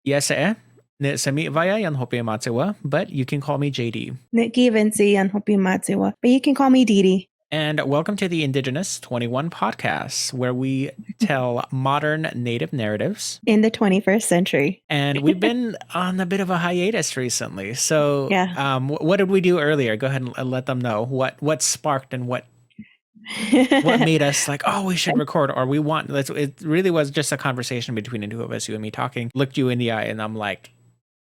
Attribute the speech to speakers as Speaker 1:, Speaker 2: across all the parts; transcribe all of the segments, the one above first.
Speaker 1: Yes, Sami via yan hope matsewa, but you can call me JD.
Speaker 2: Nikki Vinci and Hopi Matsuwa, but you can call me Didi.
Speaker 1: And welcome to the Indigenous 21 podcast, where we tell modern Native narratives.
Speaker 2: In the 21st century.
Speaker 1: And we've been on a bit of a hiatus recently. So,
Speaker 2: Yeah.
Speaker 1: What did we do earlier? Go ahead and let them know what sparked and what made us like, oh, we should record, or we want. It really was just a conversation between the two of us, you and me talking. Looked you in the eye, and I'm like,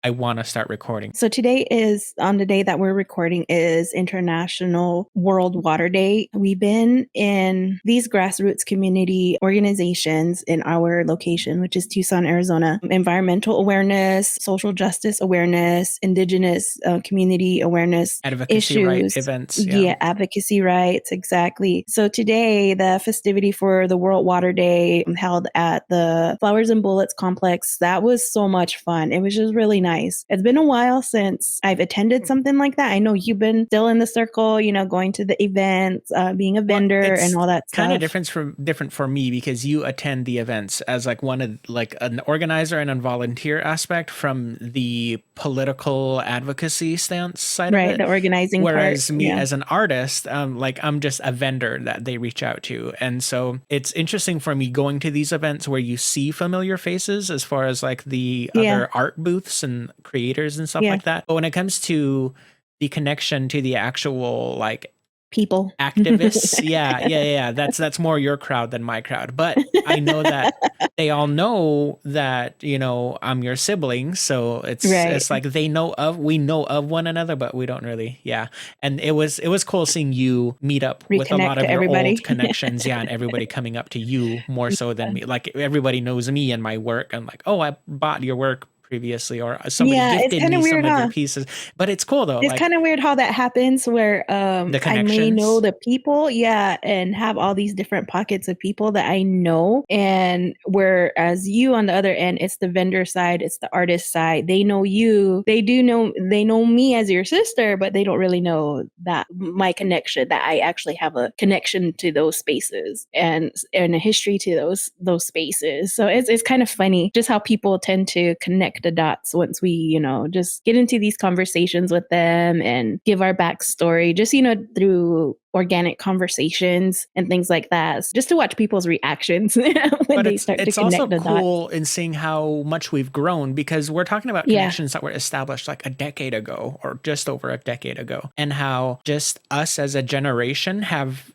Speaker 1: I want to start recording.
Speaker 2: So today is, on the day that we're recording, is International World Water Day. We've been in these grassroots community organizations in our location, which is Tucson, Arizona. Environmental awareness, social justice awareness, indigenous community awareness,
Speaker 1: advocacy right
Speaker 2: issues.
Speaker 1: events.
Speaker 2: Yeah, advocacy rights, exactly. So today, the festivity for the World Water Day held at the Flowers and Bullets complex, that was so much fun. It was just really nice. It's been a while since I've attended something like that. I know you've been still in the circle, going to the events, being a vendor and all that stuff.
Speaker 1: Kind of different for me because you attend the events as like an organizer and a volunteer aspect from the political advocacy stance side of it.
Speaker 2: Right, the organizing
Speaker 1: Whereas
Speaker 2: part.
Speaker 1: me as an artist, I'm just a vendor that they reach out to. And so it's interesting for me going to these events where you see familiar faces as far as like the other art booths and creators and stuff like that. But when it comes to the connection to the actual like
Speaker 2: people
Speaker 1: activists, yeah, that's more your crowd than my crowd. But I know that they all know that I'm your sibling, so it's like we know of one another, but we don't really. And it was cool seeing you meet up with a lot of your old connections, and everybody coming up to you more so than me. Like everybody knows me and my work. I'm like, oh, I bought your work previously, or somebody gifted me some of your pieces. But it's cool though.
Speaker 2: It's kind of weird how that happens where I may know the people, and have all these different pockets of people that I know. And whereas you on the other end, it's the vendor side, it's the artist side. They know you. They know me as your sister, but they don't really know that my connection, that I actually have a connection to those spaces and a history to those spaces. So it's kind of funny just how people tend to connect the dots once we, just get into these conversations with them and give our backstory, just, through organic conversations and things like that, just to watch people's reactions when they start to connect the dots. It's also
Speaker 1: cool in seeing how much we've grown, because we're talking about connections that were established like a decade ago or just over a decade ago, and how just us as a generation have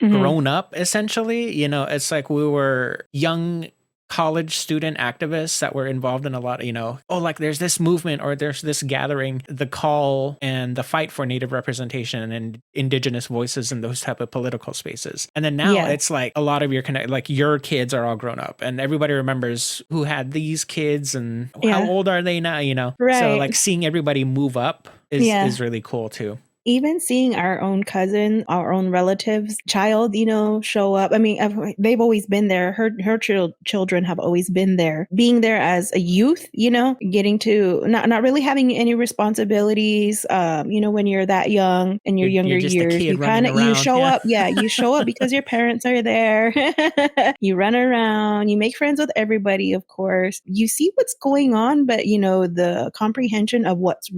Speaker 1: grown up essentially. It's like we were young college student activists that were involved in a lot of, like there's this movement or there's this gathering, the call and the fight for Native representation and indigenous voices in those type of political spaces. And then now it's like a lot of your kids are all grown up and everybody remembers who had these kids and how old are they now,
Speaker 2: Right.
Speaker 1: So like seeing everybody move up is really cool too.
Speaker 2: Even seeing our own cousin, our own relatives, child, show up. I mean, they've always been there. Her children have always been there. Being there as a youth, getting to not really having any responsibilities. When you're that young in your younger years, you show up. Yeah, you show up because your parents are there. You run around. You make friends with everybody. Of course, you see what's going on, but the comprehension of what's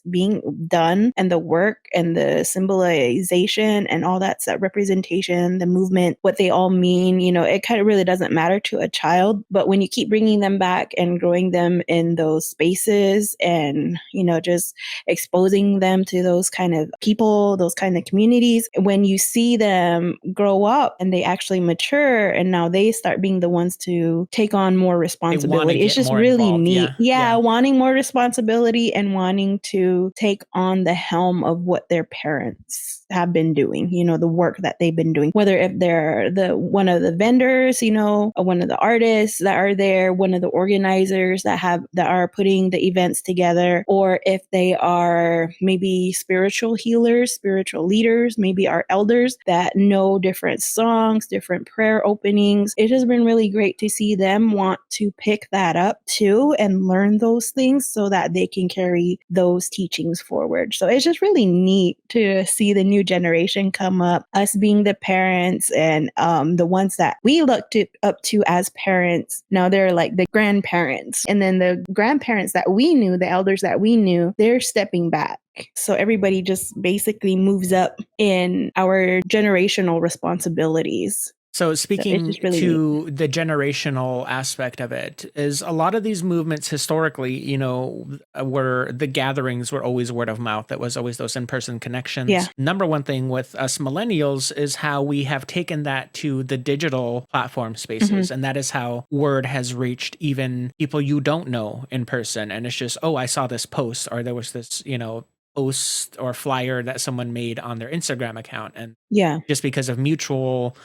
Speaker 2: being done, and the work and the symbolization and all that representation, the movement, what they all mean, it kind of really doesn't matter to a child. But when you keep bringing them back and growing them in those spaces and, just exposing them to those kind of people, those kind of communities, when you see them grow up and they actually mature and now they start being the ones to take on more responsibility, it's just really
Speaker 1: involved.
Speaker 2: neat. Wanting more responsibility and wanting to take on the helm of what their parents have been doing, the work that they've been doing, whether if they're one of the vendors, one of the artists that are there, one of the organizers that are putting the events together, or if they are maybe spiritual healers, spiritual leaders, maybe our elders that know different songs, different prayer openings. It has been really great to see them want to pick that up too and learn those things so that they can carry those those teachings forward. So it's just really neat to see the new generation come up, us being the parents and the ones that we looked up to as parents. Now they're like the grandparents. And then the grandparents that we knew, the elders that we knew, they're stepping back. So everybody just basically moves up in our generational responsibilities.
Speaker 1: So speaking really to neat. The generational aspect of it, is a lot of these movements historically, you know, were the gatherings were always word of mouth. That was always those in-person connections.
Speaker 2: Yeah.
Speaker 1: Number one thing with us millennials is how we have taken that to the digital platform spaces. And that is how word has reached even people you don't know in person. And it's just, oh, I saw this post, or there was this, you know, post or flyer that someone made on their Instagram account. And just because of mutual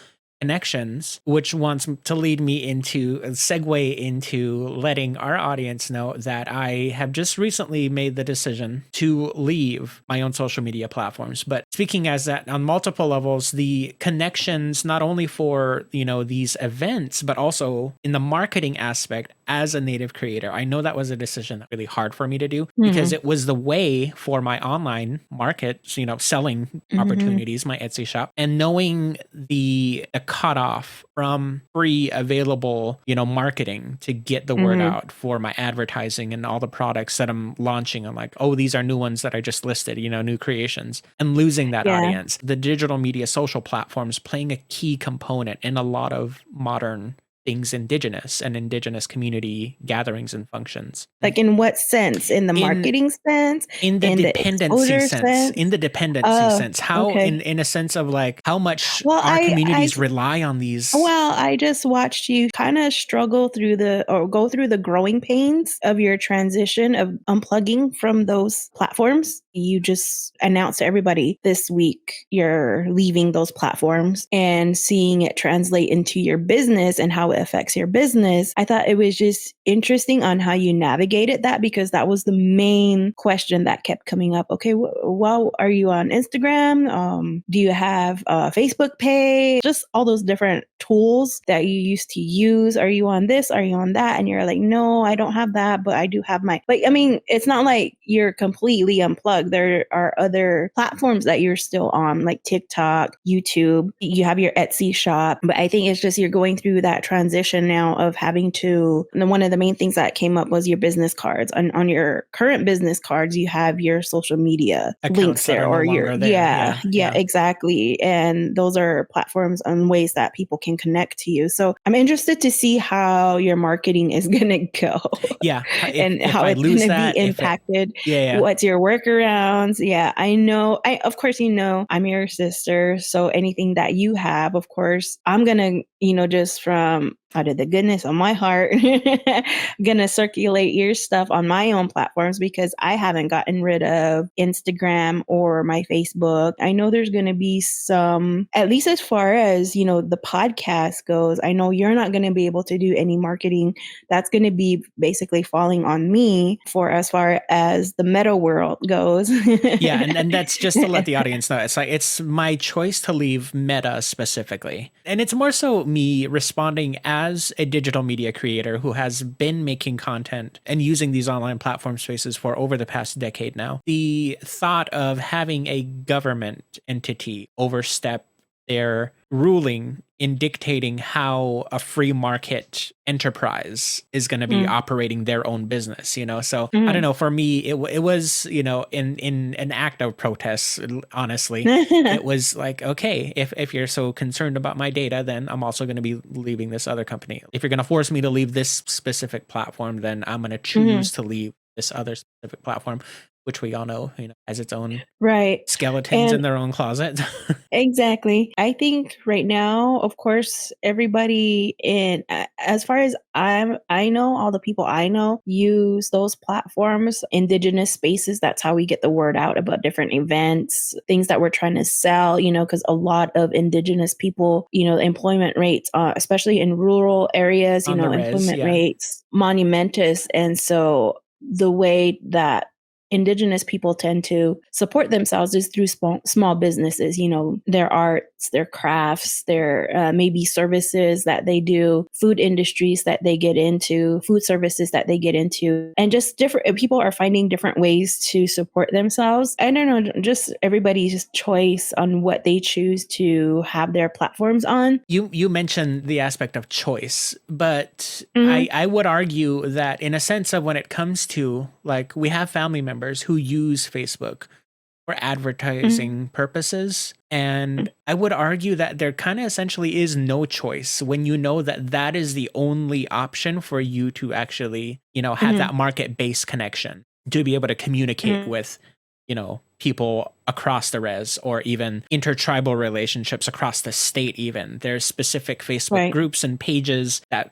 Speaker 1: connections, which wants to lead me into a segue into letting our audience know that I have just recently made the decision to leave my own social media platforms. But speaking as that on multiple levels, the connections, not only for, you know, these events, but also in the marketing aspect as a native creator. I know that was a decision that really hard for me to do because it was the way for my online market, you know, selling opportunities, my Etsy shop, and knowing the cutoff from free available, you know, marketing to get the word out for my advertising and all the products that I'm launching. I'm like, oh, these are new ones that I just listed, you know, new creations, and losing that audience. The digital media social platforms playing a key component in a lot of modern things indigenous and indigenous community gatherings and functions.
Speaker 2: Like in what sense? In the marketing sense?
Speaker 1: In the dependency sense. In the dependency sense. How in a sense of like how much our communities rely on these.
Speaker 2: Well, I just watched you kind of struggle through go through the growing pains of your transition of unplugging from those platforms. You just announced to everybody this week you're leaving those platforms, and seeing it translate into your business and how it affects your business. I thought it was just interesting on how you navigated that, because that was the main question that kept coming up. Okay, well, are you on Instagram? Do you have a Facebook page? Just all those different tools that you used to use. Are you on this? Are you on that? And you're like, no, I don't have that, but I do have my, like, I mean, it's not like you're completely unplugged. There are other platforms that you're still on, like TikTok, YouTube. You have your Etsy shop, but I think it's just you're going through that transition now of having to, and one of the main things that came up was your business cards. On your current business cards, you have your social media links there, or your, exactly. And those are platforms and ways that people can connect to you. So I'm interested to see how your marketing is going to go.
Speaker 1: Yeah.
Speaker 2: And how it's going to be impacted. What's your workarounds? Yeah, I know. Of course, you know, I'm your sister. So anything that you have, of course, I'm going to, you know, just from out of the goodness of my heart, gonna circulate your stuff on my own platforms, because I haven't gotten rid of Instagram or my Facebook. I know there's gonna be some, at least as far as, you know, the podcast goes, I know you're not gonna be able to do any marketing. That's gonna be basically falling on me for as far as the meta world goes.
Speaker 1: Yeah, and that's just to let the audience know. It's like, it's my choice to leave Meta specifically. And it's more so me responding as a digital media creator who has been making content and using these online platform spaces for over the past decade now. The thought of having a government entity overstep their ruling in dictating how a free market enterprise is going to be operating their own business, you know? So I don't know, for me, it was, you know, in an act of protest, honestly, it was like, okay, if you're so concerned about my data, then I'm also going to be leaving this other company. If you're going to force me to leave this specific platform, then I'm going to choose to leave this other specific platform, which we all know, you know, has its own skeletons in their own closet.
Speaker 2: Exactly. I think right now, of course, everybody as far as I know, all the people I know use those platforms, indigenous spaces. That's how we get the word out about different events, things that we're trying to sell, you know, because a lot of indigenous people, you know, employment rates, especially in rural areas, you know, employment rates monumentous. And so the way that Indigenous people tend to support themselves is through small businesses, their arts, their crafts, their maybe services that they do, food industries that they get into, food services that they get into, and just different people are finding different ways to support themselves. I don't know, just everybody's choice on what they choose to have their platforms on.
Speaker 1: You mentioned the aspect of choice, but
Speaker 2: Mhm.
Speaker 1: I would argue that in a sense of when it comes to like we have family members who use Facebook for
Speaker 2: Mhm.
Speaker 1: advertising purposes. And I would argue that there kind of essentially is no choice when you know that that is the only option for you to actually, have
Speaker 2: Mhm.
Speaker 1: that market-based connection to be able to communicate
Speaker 2: Mhm.
Speaker 1: with, people across the res or even intertribal relationships across the state even. There's specific Facebook
Speaker 2: Right.
Speaker 1: groups and pages that,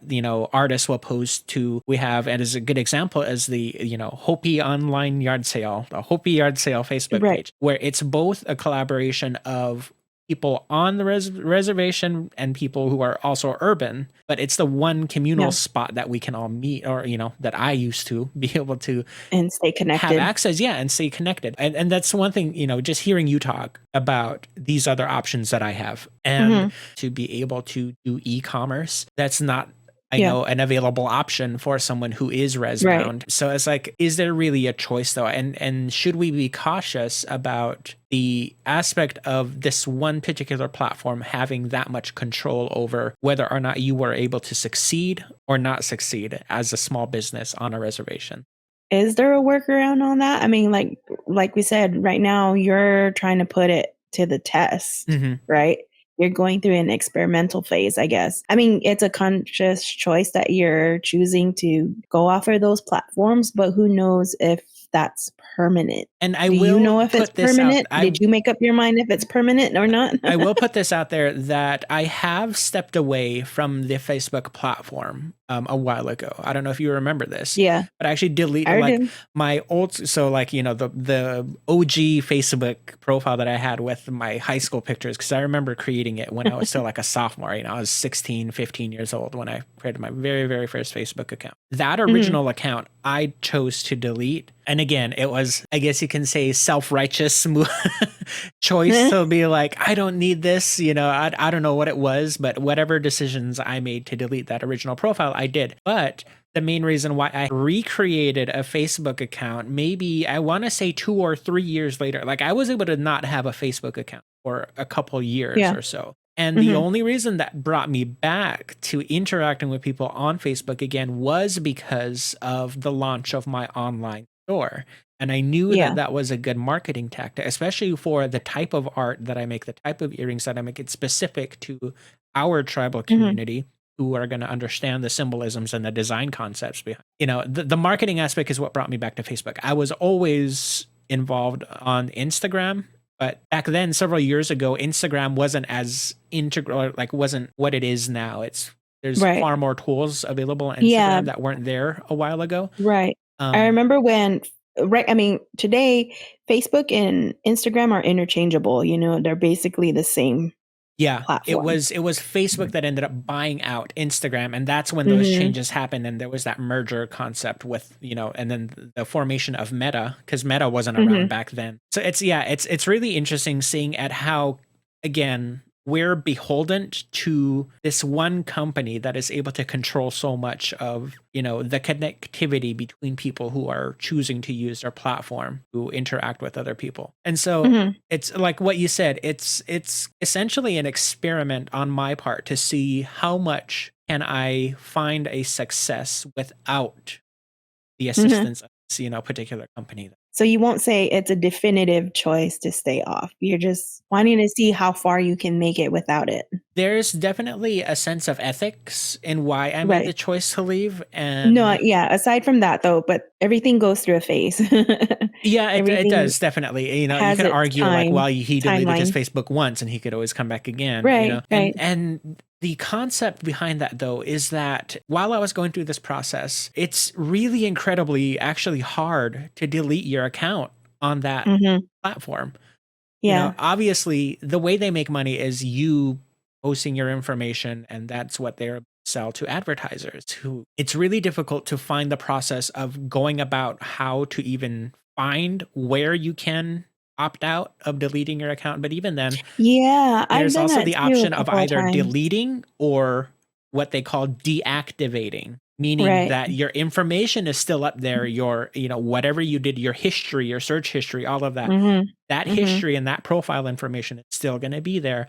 Speaker 1: artists will post to. We have, and as a good example is the, Hopi online yard sale, the Hopi yard sale Facebook
Speaker 2: Right.
Speaker 1: page, where it's both a collaboration of people on the reservation and people who are also urban, but it's the one communal
Speaker 2: Yeah.
Speaker 1: spot that we can all meet, or that I used to be able to
Speaker 2: And stay
Speaker 1: have
Speaker 2: connected.
Speaker 1: access, yeah, and stay connected. And that's one thing, just hearing you talk about these other options that I have and
Speaker 2: Mhm.
Speaker 1: to be able to do e-commerce, that's not, I
Speaker 2: Yeah.
Speaker 1: know, an available option for someone who is res
Speaker 2: Right.
Speaker 1: bound. So it's like, is there really a choice though? And should we be cautious about the aspect of this one particular platform having that much control over whether or not you were able to succeed or not succeed as a small business on a reservation?
Speaker 2: Is there a workaround on that? I mean, like we said, right now you're trying to put it to the test,
Speaker 1: Mhm.
Speaker 2: right? You're going through an experimental phase, I guess. I mean, it's a conscious choice that you're choosing to go off of those platforms, but who knows if that's permanent?
Speaker 1: And I
Speaker 2: Do you
Speaker 1: will
Speaker 2: know if it's
Speaker 1: put this out.
Speaker 2: permanent? Did you make up your mind if it's permanent or not?
Speaker 1: I will put this out there that I have stepped away from the Facebook platform a while ago. I don't know if you remember this,
Speaker 2: Yeah,
Speaker 1: but I actually deleted
Speaker 2: I
Speaker 1: like
Speaker 2: do.
Speaker 1: my old, so like, the OG Facebook profile that I had with my high school pictures, because I remember creating it when I was still like a sophomore. I was 16, 15 years old when I created my very, very first Facebook account. That
Speaker 2: Mhm.
Speaker 1: original account I chose to delete. And again, it was, I guess you can say, self-righteous choice to be like, I don't need this. I don't know what it was, but whatever decisions I made to delete that original profile, I did. But the main reason why I recreated a Facebook account, maybe I want to say 2 or 3 years later, like I was able to not have a Facebook account for a couple years
Speaker 2: Yeah.
Speaker 1: or so. And the
Speaker 2: Mhm.
Speaker 1: only reason that brought me back to interacting with people on Facebook again was because of the launch of my online store. And I knew that
Speaker 2: Yeah.
Speaker 1: that was a good marketing tactic, especially for the type of art that I make, the type of earrings that I make. It's specific to our tribal
Speaker 2: Mhm.
Speaker 1: community who are going to understand the symbolisms and the design concepts behind. The marketing aspect is what brought me back to Facebook. I was always involved on Instagram, but back then, several years ago, Instagram wasn't as integral, like wasn't what it is now. There's
Speaker 2: Right.
Speaker 1: far more tools available on
Speaker 2: Yeah.
Speaker 1: Instagram that weren't there a while ago.
Speaker 2: Right. I
Speaker 1: Um,
Speaker 2: remember when right, I mean, today Facebook and Instagram are interchangeable, they're basically the same
Speaker 1: Yeah, it
Speaker 2: platform.
Speaker 1: was it was Facebook that ended up buying out Instagram, and that's when those
Speaker 2: Mhm.
Speaker 1: changes happened, and there was that merger concept with, and then the formation of Meta, because Meta wasn't around
Speaker 2: Mhm.
Speaker 1: back then. So it's really interesting seeing at how, again, we're beholden to this one company that is able to control so much of, the connectivity between people who are choosing to use their platform to interact with other people. And so
Speaker 2: Mhm.
Speaker 1: it's like what you said, it's essentially an experiment on my part to see how much can I find a success without the
Speaker 2: Mhm.
Speaker 1: assistance of this, particular company.
Speaker 2: So you won't say it's a definitive choice to stay off. You're just wanting to see how far you can make it without it.
Speaker 1: There's definitely a sense of ethics in why I made the
Speaker 2: Right.
Speaker 1: choice to leave,
Speaker 2: No,
Speaker 1: and
Speaker 2: yeah, aside from that though, but everything goes through a phase.
Speaker 1: yeah, it
Speaker 2: Everything
Speaker 1: does definitely. You
Speaker 2: has
Speaker 1: could
Speaker 2: its
Speaker 1: argue like, well, he deleted his
Speaker 2: timeline.
Speaker 1: Facebook once and he could always come back again,
Speaker 2: Right, right.
Speaker 1: and the concept behind that though is that while I was going through this process, it's really incredibly actually hard to delete your account on that
Speaker 2: Mhm.
Speaker 1: platform.
Speaker 2: Yeah.
Speaker 1: Obviously the way they make money is you posting your information, and that's what they're sell to advertisers who it's really difficult to find the process of going about how to even find where you can opt out of deleting your account. But even then,
Speaker 2: Yeah, I've
Speaker 1: there's
Speaker 2: done
Speaker 1: also
Speaker 2: that
Speaker 1: the
Speaker 2: too a
Speaker 1: option of
Speaker 2: couple of
Speaker 1: either
Speaker 2: times.
Speaker 1: deleting or what they call deactivating, meaning
Speaker 2: Right.
Speaker 1: that your information is still up there, your, whatever you did, your history, your search history, all of that,
Speaker 2: Mm-hmm.
Speaker 1: that
Speaker 2: Mm-hmm.
Speaker 1: history and that profile information is still going to be there.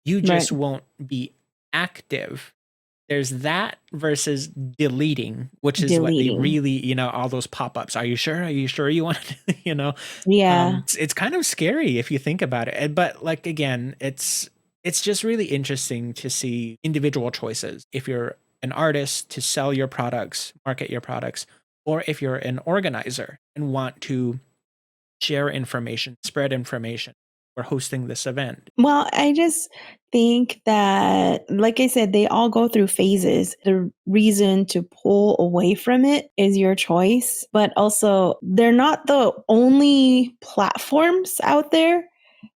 Speaker 1: You just
Speaker 2: Right.
Speaker 1: won't be active. There's that versus deleting, which is what they
Speaker 2: Deleting.
Speaker 1: really, all those pop-ups. Are you sure? Are you sure you want to,
Speaker 2: Yeah.
Speaker 1: it's kind of scary if you think about it. But like, again, it's just really interesting to see individual choices. If you're an artist to sell your products, market your products, or if you're an organizer and want to share information, spread information, or hosting this event.
Speaker 2: Well, I just think that, like I said, they all go through phases. The reason to pull away from it is your choice, but also they're not the only platforms out there.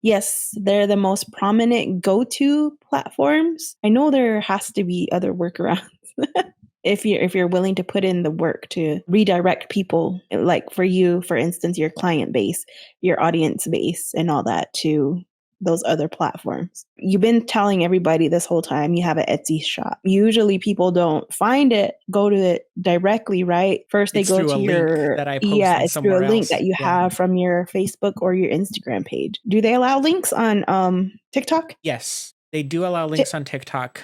Speaker 2: Yes, they're the most prominent go-to platforms. I know there has to be other workarounds. If you're willing to put in the work to redirect people, like for you, for instance, your client base, your audience base, and all that, to those other platforms. You've been telling everybody this whole time you have an Etsy shop. Usually people don't find it, go to it directly, right? First they
Speaker 1: It's
Speaker 2: go
Speaker 1: through
Speaker 2: to
Speaker 1: a link
Speaker 2: your,
Speaker 1: that I posted
Speaker 2: it's through a
Speaker 1: somewhere
Speaker 2: link
Speaker 1: else.
Speaker 2: that you
Speaker 1: Yeah.
Speaker 2: have from your Facebook or your Instagram page. Do they allow links on TikTok?
Speaker 1: Yes, they do allow links on TikTok.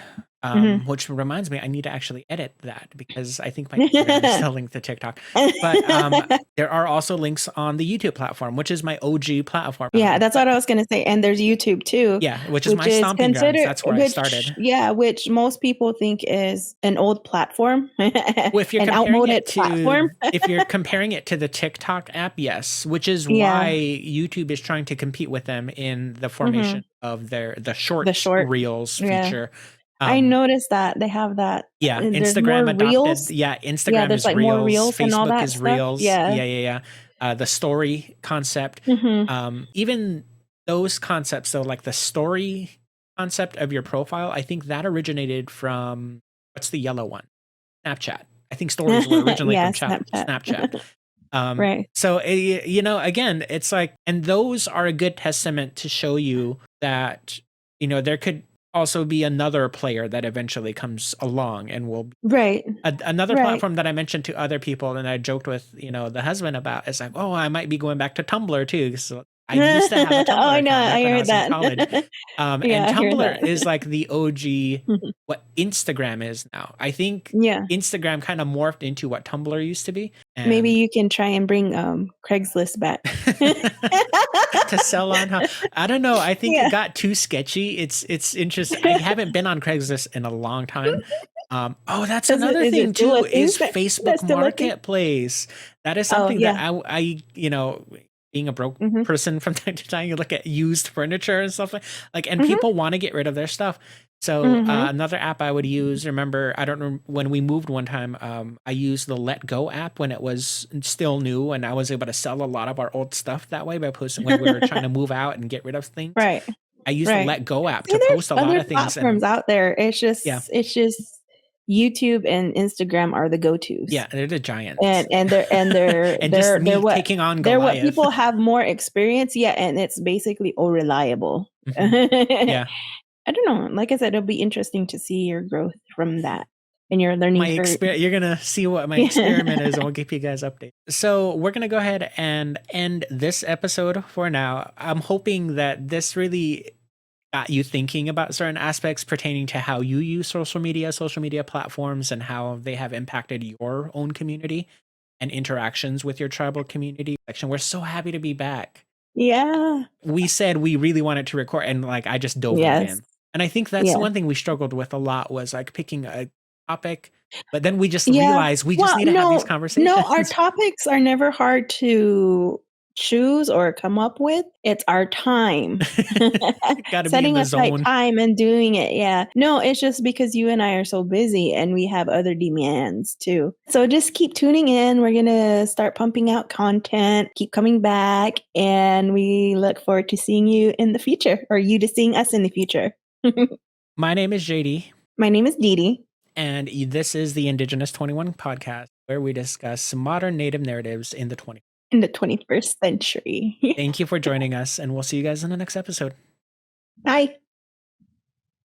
Speaker 1: Which reminds me, I need to actually edit that because I think my Instagram is still linked to TikTok. But there are also links on the YouTube platform, which is my OG platform.
Speaker 2: Yeah, that's what I was going to say. And there's YouTube too.
Speaker 1: Yeah, which is my stomping grounds. That's where I started.
Speaker 2: Yeah, which most people think is an old platform,
Speaker 1: well, if you're
Speaker 2: an outmoded platform.
Speaker 1: If you're comparing it to the TikTok app, yes, which is why YouTube is trying to compete with them in the formation of the short reels feature.
Speaker 2: I noticed that they have that.
Speaker 1: Yeah,
Speaker 2: Instagram
Speaker 1: adopted.
Speaker 2: Reels.
Speaker 1: Yeah, Instagram
Speaker 2: there's
Speaker 1: is
Speaker 2: like
Speaker 1: Reels.
Speaker 2: more Reels
Speaker 1: Facebook
Speaker 2: and all that
Speaker 1: is
Speaker 2: stuff.
Speaker 1: Reels.
Speaker 2: Yeah.
Speaker 1: The story concept. Even those concepts, though, like the story concept of your profile, I think that originated from, what's the yellow one? Snapchat. I think stories were originally from Snapchat.
Speaker 2: Right.
Speaker 1: So, again, it's like, and those are a good testament to show you that, there could also be another player that eventually comes along and will another platform that I mentioned to other people, and I joked with the husband about, is like, oh, I might be going back to Tumblr too. So I used to have a Tumblr account back when I was in college. And Tumblr is like the OG what Instagram is now. I think Instagram kind of morphed into what Tumblr used to be. And
Speaker 2: maybe you can try and bring Craigslist back
Speaker 1: to sell on. I don't know. I think it got too sketchy. It's interesting. I haven't been on Craigslist in a long time. That's another thing too, is Facebook Marketplace. That is something that I being a broke person from time to time, you look at used furniture and stuff and people want to get rid of their stuff. So another app I would use, remember, I don't know, when we moved one time, I used the Let Go app when it was still new, and I was able to sell a lot of our old stuff that way by posting when we were trying to move out and get rid of things.
Speaker 2: Right.
Speaker 1: I used the Let Go app to post a lot of things.
Speaker 2: Platforms out there. It's just YouTube and Instagram are the go-tos.
Speaker 1: Yeah, they're the giants.
Speaker 2: And they're
Speaker 1: and
Speaker 2: they're
Speaker 1: what taking on Goliath.
Speaker 2: They're what people have more experience. Yeah, and it's basically reliable.
Speaker 1: Yeah.
Speaker 2: I don't know. Like I said, it'll be interesting to see your growth from that and your learning curve.
Speaker 1: You're gonna see what my experiment is, and we'll give you guys updates. So we're gonna go ahead and end this episode for now. I'm hoping that this really got you thinking about certain aspects pertaining to how you use social media platforms, and how they have impacted your own community and interactions with your tribal community. We're so happy to be back.
Speaker 2: Yeah.
Speaker 1: We said we really wanted to record, and I just dove right in. And I think that's the one thing we struggled with a lot, was picking a topic, but then we just realized we just need to have these conversations.
Speaker 2: No, our topics are never hard to choose or come up with. It's our time.
Speaker 1: Gotta
Speaker 2: setting
Speaker 1: be in the
Speaker 2: aside
Speaker 1: zone.
Speaker 2: time and doing it. Yeah. No, it's just because you and I are so busy and we have other demands too. So just keep tuning in. We're gonna start pumping out content, keep coming back, and we look forward to seeing you in the future, or you to seeing us in the future.
Speaker 1: My name is JD.
Speaker 2: My name is Dee Dee.
Speaker 1: And this is the Indigenous 21 podcast, where we discuss modern Native narratives in the 20th.
Speaker 2: in the 21st century.
Speaker 1: Thank you for joining us, and we'll see you guys in the next episode.
Speaker 2: Bye.